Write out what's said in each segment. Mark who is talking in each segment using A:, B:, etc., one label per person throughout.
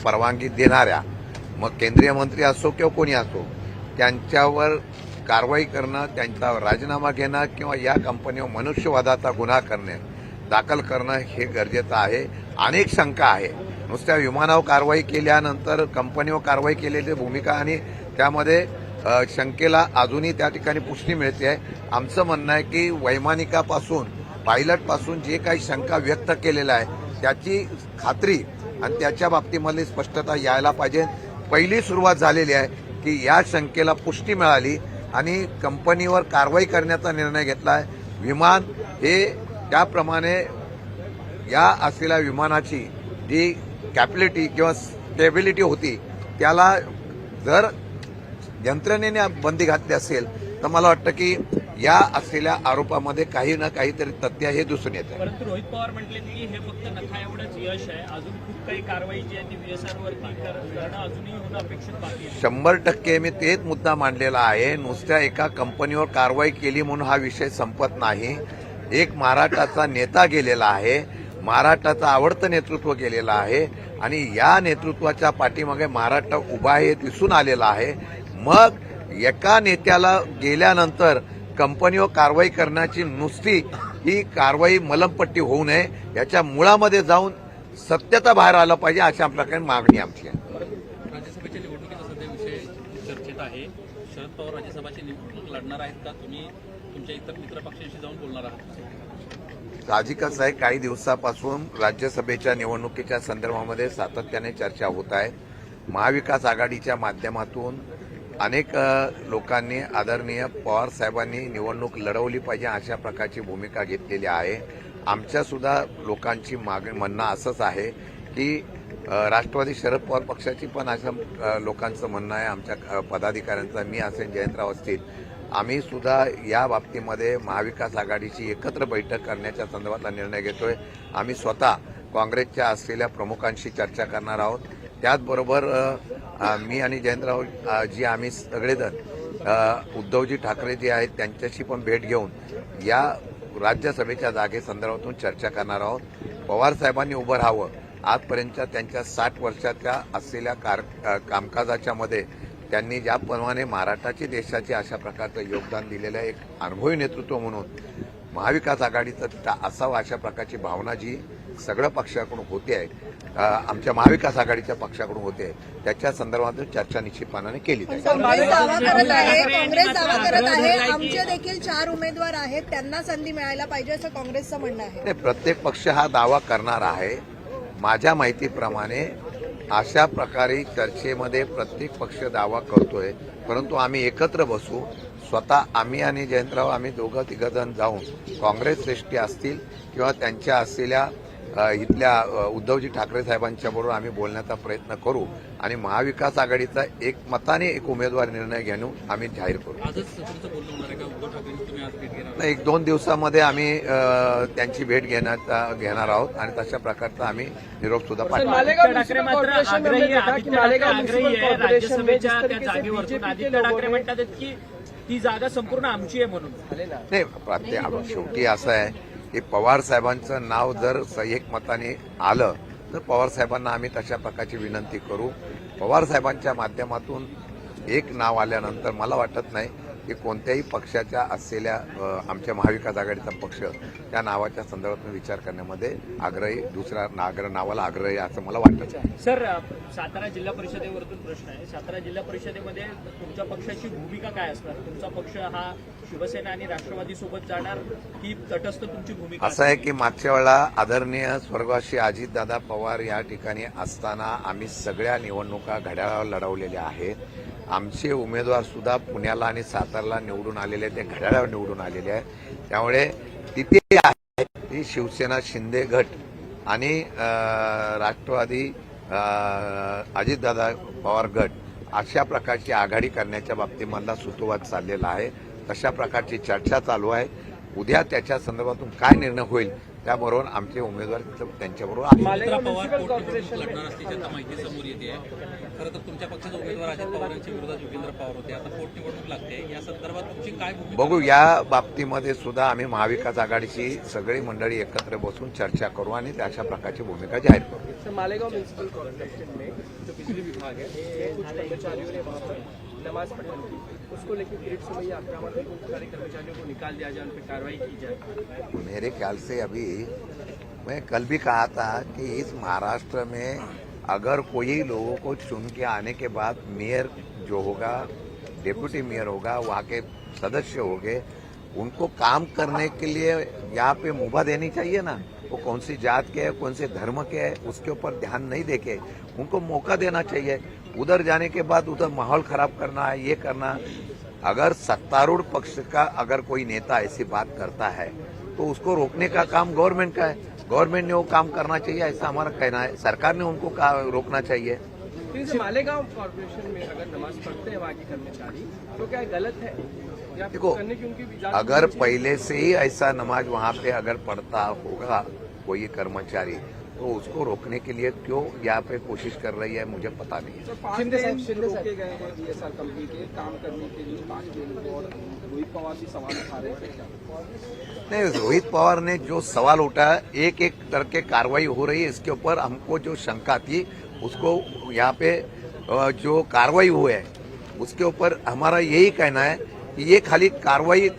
A: परवानगी देणाऱ्या, मग केंद्रीय मंत्री असो किंवा कोणी असो, त्यांच्यावर कारवाई करणं, त्यांचा राजीनामा घेणं किंवा या कंपनीवर मनुष्यवधाचा गुन्हा दाखल करणं हे गरजेचं आहे. अनेक शंका आहे. नुसत्या विमानावर कारवाई केल्यानंतर कंपनीवर कारवाई केलेली भूमिका आणि त्यामध्ये शंकेला अजूनही त्या ठिकाणी पुष्टी मिळते आहे. आमचं म्हणणं आहे की वैमानिकापासून पायलटपासून जे काही शंका व्यक्त केलेल्या आहे त्याची खात्री आणि त्याच्या बाबतीमधली स्पष्टता यायला पाहिजे. पहिली सुरुवात झालेली आहे की या शंकेला पुष्टी मिळाली आणि कंपनीवर कारवाई करण्याचा निर्णय घेतला आहे. विमान हे त्याप्रमाणे या असलेल्या विमानाची जी कॅपॅसिटी किंवा स्टेबिलिटी होती त्याला जर यंत्रणेने बंदी घातली असेल तर मला वाटतं की या असलेल्या आरोपामध्ये काही ना काहीतरी तथ्य हे दिसून येतं.
B: परंतु रोहित पवार म्हटले की हे फक्त नखा एवढंच यश आहे, अजून खूप काही कारवाई जी आहे ती VSRवरती करणं अजूनही होणं अपेक्षित बाकी आहे.
A: 100% मी तेच मुद्दा मांडलेला आहे. नुसत्या एका कंपनीवर कारवाई केली म्हणून हा विषय संपत नाही. एक महाराष्ट्राचा नेता गेलेला आहे, महाराष्ट्राचं आवडतं नेतृत्व गेलेलं आहे आणि या नेतृत्वाच्या पाठीमागे महाराष्ट्र उभा आहे दिसून आलेला आहे. मग एका नेत्याला गेल्यानंतर कंपनीवर कारवाई करण्याची नुसती ही कारवाई मलमपट्टी होऊ नये, याच्या मुळामध्ये जाऊन सत्यता बाहेर आलं पाहिजे अशा प्रकारे मागणी आमची आहे.
C: राज्यसभेच्या निवडणुकीचा सध्या विषय चर्चेत आहे. शरद पवार राज्यसभेची निवडणूक लढणार आहेत का? तुम्ही तुमच्या इतर मित्रपक्षांशी जाऊन बोलणार आहात?
A: साहजिकच आहे. काही दिवसापासून राज्यसभेच्या निवडणुकीच्या संदर्भामध्ये सातत्याने चर्चा होत आहे. महाविकास आघाडीच्या माध्यमातून अनेक लोकांनी आदरणीय पवार साहेबांनी निवडणूक लढवली पाहिजे अशा प्रकारची भूमिका घेतलेली आहे. आमच्या सुद्धा लोकांची म्हणणं असंच आहे की राष्ट्रवादी शरद पवार पक्षाची पण असं लोकांचं म्हणणं आहे, आमच्या पदाधिकाऱ्यांचं, मी असेल, जयंतराव असतील, आम्ही सुद्धा या बाबतीमध्ये महाविकास आघाडीची एकत्र बैठक करण्याच्या संदर्भातला निर्णय घेतोय. आम्ही स्वतः काँग्रेसच्या असलेल्या प्रमुखांशी चर्चा करणार आहोत. त्याचबरोबर मी आणि जयंतराव जी आम्ही सगळेजण उद्धवजी ठाकरे जे आहेत त्यांच्याशी पण भेट घेऊन या राज्यसभेच्या जागेसंदर्भातून चर्चा करणार आहोत. पवार साहेबांनी उभं राहावं. आजपर्यंतच्या त्यांच्या 60 वर्षाच्या असलेल्या कामकाजाच्या मध्ये त्यांनी ज्याप्रमाणे महाराष्ट्राची देशाचे अशा प्रकारचं योगदान दिलेलं एक अनुभवी नेतृत्व म्हणून महाविकास आघाडीचं असावं अशा प्रकारची भावना जी सगळ्या पक्षाकडून होते आहे, आमच्या महाविकास आघाडीच्या पक्षाकडून होते, त्याच्या संदर्भात चर्चा निश्चितपणाने केली जाईल.
D: काँग्रेस दावा करत आहे आमचे देखील 4 उमेदवार आहेत, त्यांना संधी मिळायला पाहिजे असं काँग्रेसचं म्हणणं आहे.
A: प्रत्येक पक्ष हा दावा करणार आहे. माझ्या माहितीप्रमाणे अशा प्रकारे चर्चेमध्ये प्रत्येक पक्ष दावा करतोय, परंतु आम्ही एकत्र बसू. स्वतः आम्ही आणि जयंतराव आम्ही दोघं तिघजण जाऊन काँग्रेस श्रेष्ठी असतील किंवा त्यांच्या असलेल्या इथल्या उद्धवजी ठाकरे साहेबांच्या बरोबर आम्ही बोलण्याचा प्रयत्न करू आणि महाविकास आघाडीचा एकमताने एक उमेदवार निर्णय घेऊन आम्ही जाहीर करू. नाही, 1-2 दिवसामध्ये आम्ही त्यांची भेट घेणार आहोत आणि तशा प्रकारचा आम्ही निरोप सुद्धा पाठवणार.
B: ती जागा संपूर्ण आमची आहे म्हणून
A: नाही. शेवटी असं आहे की पवार साहेबांचं नाव जर एकमताने आलं तर पवार साहेबांना आम्ही तशा प्रकारची विनंती करू. पवार साहेबांच्या माध्यमातून एक नाव आल्यानंतर मला वाटत नाही की कोणत्याही पक्षाच्या असलेल्या आमच्या महाविकास आघाडीचा पक्ष त्या नावाच्या संदर्भात विचार करण्यामध्ये आग्रही, दुसऱ्या नावाला आग्रही असं मला वाटत आहे.
B: सर, सातारा जिल्हा परिषदेवरून प्रश्न आहे. सातारा जिल्हा परिषदेमध्ये तुमच्या पक्षाची भूमिका काय असणार? तुमचा पक्ष हा शिवसेना आणि राष्ट्रवादी सोबत जाणार की तटस्थ तुमची भूमिका?
A: असं आहे की मागच्या वेळेला आदरणीय स्वर्गवासी अजितदादा पवार या ठिकाणी असताना आम्ही सगळ्या निवडणुका घड्याळावर लढवलेल्या आहेत. आमचे उमेदवार सुद्धा पुण्याला आणि सातारला निवडून आलेले आहेत, ते घड्याळावर निवडून आलेले आहेत. त्यामुळे तिथे आहे ती शिवसेना शिंदे गट आणि राष्ट्रवादी अजितदादा पवार गट अशा प्रकारची आघाडी करण्याच्या बाबतीमधला सुतोवाद चाललेला आहे. तशा प्रकारची चर्चा चालू आहे. उद्या त्याच्या संदर्भातून काय निर्णय होईल त्याबरोबर आमचे उमेदवार त्यांच्याबरोबर
C: लढणार असल्याची माहिती समोर येते. खरं तर तुमच्या पक्षाचे उमेदवार अजित पवारांच्या विरोधात योगेंद्र पवार होते. आता पोटनिवडणूक लागते, या संदर्भात तुमची काय भूमिका?
A: बघू. या बाबतीमध्ये सुद्धा आम्ही महाविकास आघाडीची सगळी मंडळी एकत्र बसून चर्चा करू आणि अशा प्रकारची भूमिका जाहीर करू.
E: मालेगाव म्युनिसिपल कॉर्पोरेशन में विभाग है, कुछ कर्मचारियों ने वहाँ पर नमाज पढ़ने की, उसको लेकर पीरियड से ये आक्रामक है, उन सारे कर्मचारियों को निकाल दिया जाए, उन पर कार्रवाई की जाए।
A: मेरे ख्याल से अभी मैं कल भी कहा था कि इस महाराष्ट्र में अगर कोई लोगों को चुन के आने के बाद मेयर जो होगा, डेप्यूटी मेयर होगा, वहाँ के सदस्य होंगे, उनको काम करने के लिए यहाँ पे मुभा देनी चाहिए ना। वो कौन सी जात के है, कौन से धर्म के है, उसके ऊपर ध्यान नहीं देके उनको मौका देना चाहिए। उधर जाने के बाद उधर माहौल खराब करना है, ये करना। अगर सत्तारूढ़ पक्ष का अगर कोई नेता ऐसी बात करता है तो उसको रोकने का काम गवर्नमेंट का है। गवर्नमेंट ने वो काम करना चाहिए, ऐसा हमारा कहना है। सरकार ने उनको रोकना चाहिए।
E: तो मालेगांव कॉर्पोरेशन में अगर नमाज पढ़ते हैं वहाँ के कर्मचारी, तो क्या गलत है? या
A: देखो,
E: करने की उनकी इजाजत
A: अगर
E: होनी चाहिए?
A: पहले से ही ऐसा नमाज वहाँ पे अगर पढ़ता होगा कोई कर्मचारी, तो उसको रोकने के लिए क्यों यहाँ पे कोशिश कर रही है, मुझे पता नहीं है।
E: तो 5 दिन रोके गए हैं बीएसआर कंपनी के काम करने के लिए 5 दिन, और रोहित पवार भी सवाल उठा रहे थे क्या?
A: नहीं, रोहित पवार ने जो सवाल उठाया, एक एक करके कार्रवाई हो रही है। इसके ऊपर हमको जो शंका थी उसको यहाँ पे जो कार्रवाई हुई है उसके ऊपर हमारा यही कहना है कि ये खाली कार्रवाई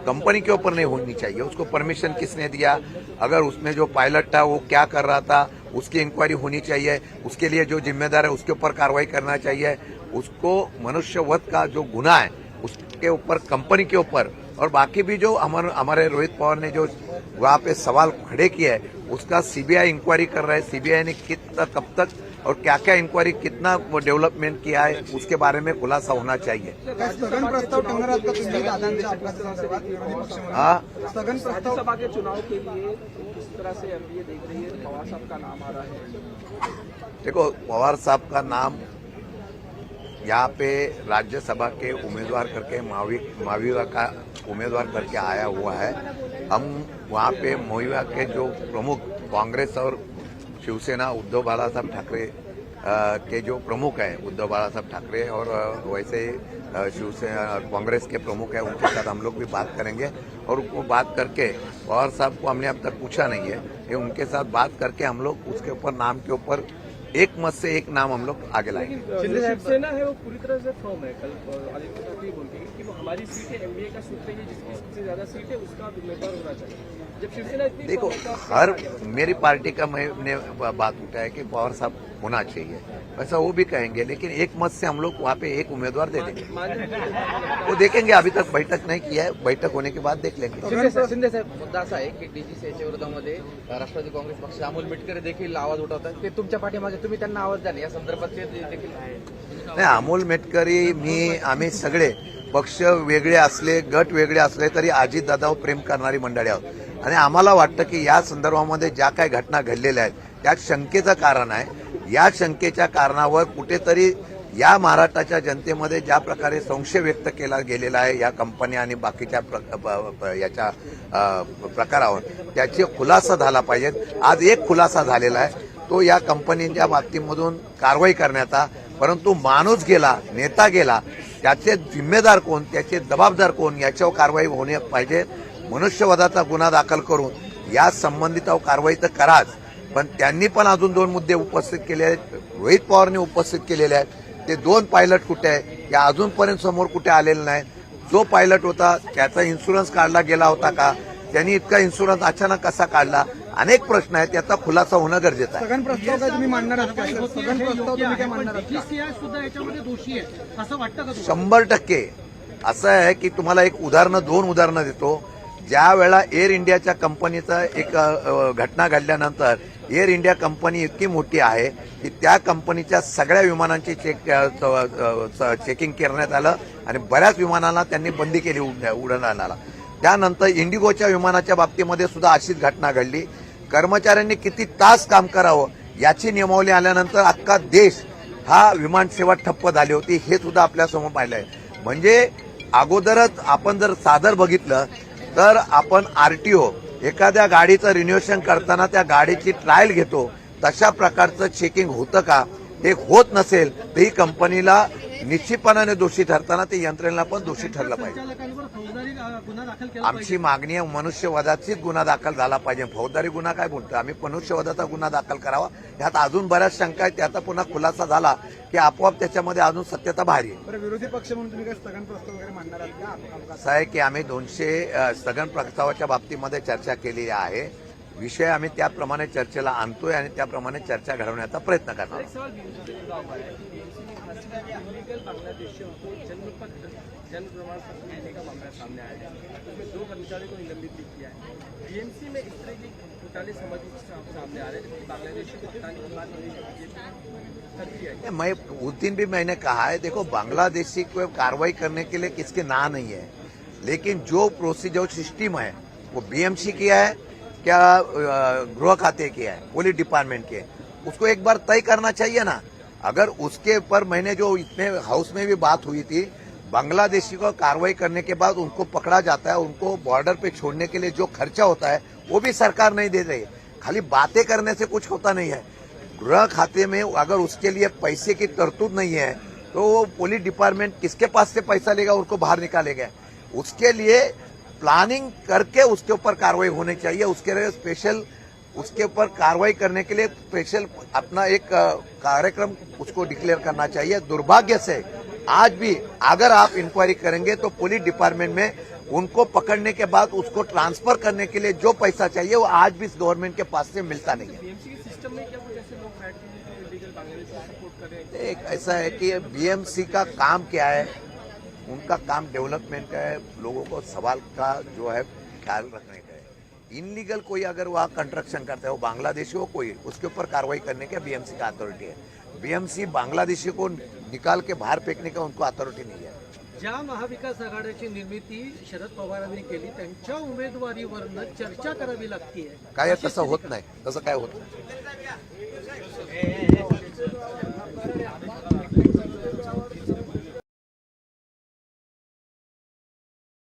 A: कंपनी के ऊपर नहीं होनी चाहिए। उसको परमिशन किसने दिया, अगर उसमें जो पायलट था वो क्या कर रहा था, उसकी इंक्वायरी होनी चाहिए। उसके लिए जो जिम्मेदार है उसके ऊपर कार्रवाई करना चाहिए। उसको मनुष्यवध का जो गुनाह है उसके ऊपर, कंपनी के ऊपर, और बाकी भी जो हमारे रोहित पवार ने जो वहाँ पे सवाल खड़े किए है उसका सीबीआई इंक्वायरी कर रहा है। सीबीआई ने कितना, कब तक और क्या क्या इंक्वायरी, कितना वो डेव्हलपमेंट किया है, उसके बारे में खुलासा होना चाहिए।
F: स्थगन प्रस्ताव ठेवणार आहात का तुम्ही दादांच्या अपघातासंदर्भात विरोधी पक्षामध्ये?
A: हाँ,
F: स्थगन प्रस्ताव
E: राज्यसभा के चुनाव के लिए किस तरह से एमपीए देख रही है? पवार साहब का नाम आ रहा है।
A: देखो, पवार साहब का नाम यहाँ पे राज्यसभा के उम्मीदवार करके माविया का उम्मीदवार करके आया हुआ है। हम वहाँ पे माविया के जो प्रमुख कांग्रेस और शिवसेना उद्धव बाला साहब ठाकरे के जो प्रमुख हैं, उद्धव बाला साहब ठाकरे, और वैसे शिवसेना कांग्रेस के प्रमुख हैं, उनके साथ हम लोग भी बात करेंगे। और उनको बात करके, पवार साहब को हमने अब तक पूछा नहीं है, ये उनके साथ बात करके हम लोग उसके ऊपर नाम के ऊपर एक मत से एक नाम हम लोग आगे लाएंगे।
E: शिवसेना है वो पूरी तरह से फर्म है। कल आदित्य ठाकरे बोलते हैं कि वो हमारी सीट है, एमबीए का सूत्र है, जिसकी सबसे ज्यादा सीट है उसका उम्मीदवार होना चाहिए। जब शिवसेना इतनी
A: देखो, हर मेरी पार्टी का मैंने बात उठा है कि पवार साहब होना चाहिए, वैसा वो भी कहेंगे, लेकिन एक मत से हम लोग वहाँ पे एक उम्मीदवार दे देंगे। वो देखेंगे, अभी तक बैठक नहीं किया है, बैठक होने के बाद देख लेंगे।
G: शिंदे साहेब, मुद्दा असा आहे की डीजीसीएच्या विरोधामध्ये राष्ट्रवादी काँग्रेस पक्ष अमोल मिटकरी देखील आवाज उठवतात. ते तुमच्या पाठीमागे, तुम्ही त्यांना आवाज द्या, या संदर्भात ते देखील
A: नाही, अमोल मेटकरी, आम्ही सगळे पक्ष वेगळे असले, गट वेगळे असले तरी अजितदादावर प्रेम करणारी मंडळी आहोत. आणि आम्हाला वाटतं की या संदर्भामध्ये ज्या काही घटना घडलेल्या आहेत त्यात शंकेचं कारण आहे. या शंकेच्या कारणावर कुठेतरी या महाराष्ट्राच्या जनतेमध्ये ज्या प्रकारे संशय व्यक्त केला गेलेला आहे या कंपनी आणि बाकीच्या याच्या प्रकारावर, त्याची खुलासा झाला पाहिजे. आज एक खुलासा झालेला आहे, तो या कंपनीच्या बाबतीमधून कारवाई करण्याचा. परंतु माणूस गेला, नेता गेला, त्याचे जिम्मेदार कोण, त्याचे जबाबदार कोण, याच्यावर कारवाई होणे पाहिजे. मनुष्यवधाचा गुन्हा दाखल करून या संबंधितावर कारवाई तर कराच, पण त्यांनी पण अजून 2 मुद्दे उपस्थित केले आहेत, रोहित पवारने उपस्थित केलेले आहेत. ते 2 पायलट कुठे आहे या अजूनपर्यंत समोर कुठे आलेलं नाही. जो पायलट होता त्याचा इन्शुरन्स काढला गेला होता का, त्यांनी इतका इन्शुरन्स अचानक कसा काढला, अनेक प्रश्न आहेत. त्याचा खुलासा होणं गरजेचं आहे.
F: स्थगन प्रस्ताव काय तुम्ही मांडणार आहात का? स्थगन प्रस्ताव तुम्ही काय मांडणार आहात का?
H: DGCA सुद्धा याच्यामध्ये दोषी आहे असं वाटतं का?
A: 100% असं आहे की तुम्हाला एक उदाहरणं, 2 उदाहरणं देतो. ज्या वेळा एअर इंडियाच्या कंपनीचा एक घटना घडल्यानंतर, एअर इंडिया कंपनी इतकी मोठी आहे की त्या कंपनीच्या सगळ्या विमानांची चेकिंग करण्यात आलं आणि बऱ्याच विमानांना त्यांनी बंदी केली उड्डाणाला. त्यानंतर इंडिगोच्या विमानाच्या बाबतीमध्ये सुद्धा अशीच घटना घडली. कर्मचाऱ्यांनी किती तास काम करावं याची नियमावली आल्यानंतर अख्खा देश हा विमानसेवा ठप्प झाली होती. हे सुद्धा आपल्यासमोर पाहिलं आहे. म्हणजे अगोदरच आपण जर सादर बघितलं तर आपण आरटीओ एखाद्या गाडीचं रिन्युएशन करताना त्या गाडीची ट्रायल घेतो, तशा प्रकारचं चेकिंग होतं का? हे होत नसेल तर ही कंपनीला निश्चितपणाने दोषी ठरताना ते यंत्रणेला पण दोषी ठरलं पाहिजे.
H: संचालकांवर फौजदारी गुन्हा दाखल केला
A: आमची मागणी आहे मनुष्यवधाचाच गुन्हा दाखल झाला पाहिजे. फौजदारी गुन्हा काय बोलतो आम्ही, मनुष्यवधाचा गुन्हा दाखल करावा. यात अजून बऱ्याच शंका आहेत, त्याचा पुन्हा खुलासा झाला की आपोआप त्याच्यामध्ये अजून सत्यता बाहेर येईल.
F: बरं, विरोधी पक्ष म्हणून तुम्ही काय स्थगन प्रस्ताव वगैरे मांडणार आहात का?
A: असं आहे की आम्ही 200 स्थगन प्रस्तावाच्या बाबतीमध्ये चर्चा केलेली आहे. विषय आम्ही त्याप्रमाणे चर्चेला आणतोय आणि त्याप्रमाणे चर्चा घडवण्याचा प्रयत्न करणार.
E: एक सवाल बीएमसी से जुड़ा हुआ है कि बीएमसी ने खास करके इलीगल बांग्लादेशियों को जन्म प्रमाण पत्र देने का मामला सामने आया है, उसमें 2 कर्मचारियों को निलंबित भी किया है. बीएमसी में इस तरह की घोटाले सामने आ रहे हैं, जबकि बांग्लादेशी को हटाने की बात करती है.
A: मैं उस दिन भी मैंने कहा है, देखो बांग्लादेशी को कार्रवाई करने के लिए किसके ना नहीं है, लेकिन जो प्रोसीजर सिस्टम है वो बीएमसी किया है क्या गृह खाते किया है, पुलिस डिपार्टमेंट के, उसको एक बार तय करना चाहिए ना. अगर उसके ऊपर मैंने जो इतने हाउस में भी बात हुई थी, बांग्लादेशी को कार्रवाई करने के बाद उनको पकड़ा जाता है, उनको बॉर्डर पे छोड़ने के लिए जो खर्चा होता है वो भी सरकार नहीं दे रही. खाली बातें करने से कुछ होता नहीं है. गृह खाते में अगर उसके लिए पैसे की तरतूद नहीं है तो वो पुलिस डिपार्टमेंट किसके पास से पैसा लेगा, उनको बाहर निकालेगा. उसके लिए प्लानिंग करके उसके ऊपर कार्रवाई होनी चाहिए. उसके लिए स्पेशल उसके ऊपर कार्रवाई करने के लिए स्पेशल अपना एक कार्यक्रम उसको डिक्लेयर करना चाहिए. दुर्भाग्य से आज भी अगर आप इंक्वायरी करेंगे तो पुलिस डिपार्टमेंट में उनको पकड़ने के बाद उसको ट्रांसफर करने के लिए जो पैसा चाहिए वो आज भी इस गवर्नमेंट के पास से मिलता नहीं है.
E: बीएमसी के सिस्टम में क्या कुछ ऐसे लोग बैठ के इलीगल बांग्लादेश को सपोर्ट कर रहे हैं?
A: एक ऐसा है कि बीएमसी का काम क्या है, उनका काम डेवलपमेंट का है, लोगों को सवाल का जो है ख्याल रखने का है. इनलीगल कोई अगर वहाँ कंस्ट्रक्शन करता है, वो बांग्लादेशी हो कोई, उसके ऊपर कार्रवाई करने का बीएमसी का अथॉरिटी है. बीएमसी बांग्लादेशी को निकाल के बाहर फेकने का उनको अथॉरिटी नहीं है.
H: ज्या महाविकास आघाडीची निर्मिती शरद पवारांनी केली त्यांच्या उमेदवारीवरनं चर्चा करावी लागतीये.
A: काय तसं होत नाही, तसं काय होत नाही.